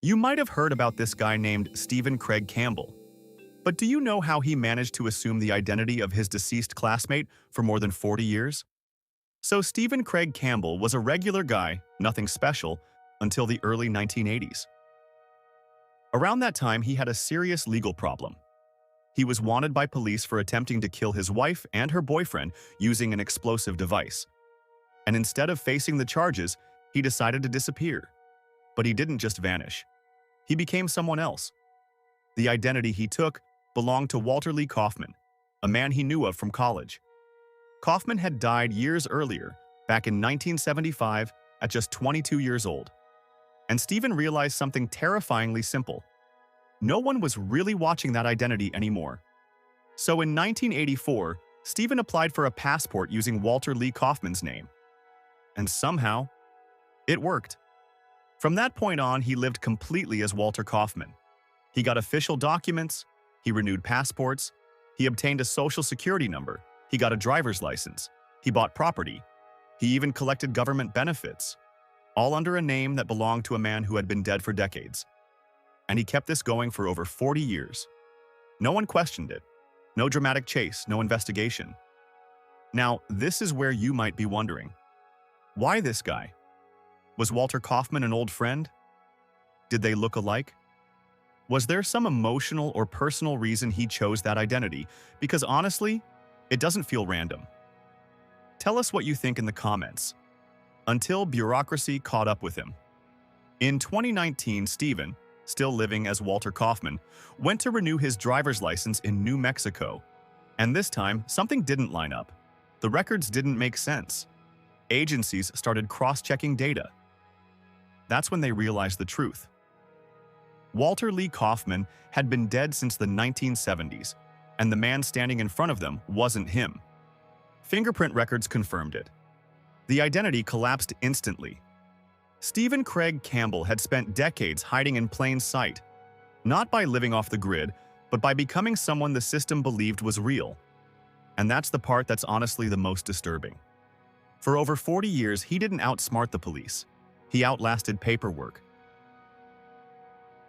You might have heard about this guy named Stephen Craig Campbell, but do you know how he managed to assume the identity of his deceased classmate for more than 40 years? So Stephen Craig Campbell was a regular guy, nothing special, until the early 1980s. Around that time, he had a serious legal problem. He was wanted by police for attempting to kill his wife and her boyfriend using an explosive device. And instead of facing the charges, he decided to disappear. But he didn't just vanish. He became someone else. The identity he took belonged to Walter Lee Kaufman, a man he knew of from college. Kaufman had died years earlier, back in 1975, at just 22 years old. And Stephen realized something terrifyingly simple. No one was really watching that identity anymore. So in 1984, Stephen applied for a passport using Walter Lee Kaufman's name. And somehow, it worked. From that point on, he lived completely as Walter Kaufman. He got official documents, he renewed passports, he obtained a social security number, he got a driver's license, he bought property, he even collected government benefits, all under a name that belonged to a man who had been dead for decades. And he kept this going for over 40 years. No one questioned it. No dramatic chase, no investigation. Now, this is where you might be wondering. Why this guy? Was Walter Kaufman an old friend? Did they look alike? Was there some emotional or personal reason he chose that identity? Because honestly, it doesn't feel random. Tell us what you think in the comments. Until bureaucracy caught up with him. In 2019, Stephen, still living as Walter Kaufman, went to renew his driver's license in New Mexico. And this time, something didn't line up. The records didn't make sense. Agencies started cross-checking data. That's when they realized the truth. Walter Lee Kaufman had been dead since the 1970s, and the man standing in front of them wasn't him. Fingerprint records confirmed it. The identity collapsed instantly. Stephen Craig Campbell had spent decades hiding in plain sight, not by living off the grid, but by becoming someone the system believed was real. And that's the part that's honestly the most disturbing. For over 40 years, he didn't outsmart the police. He outlasted paperwork,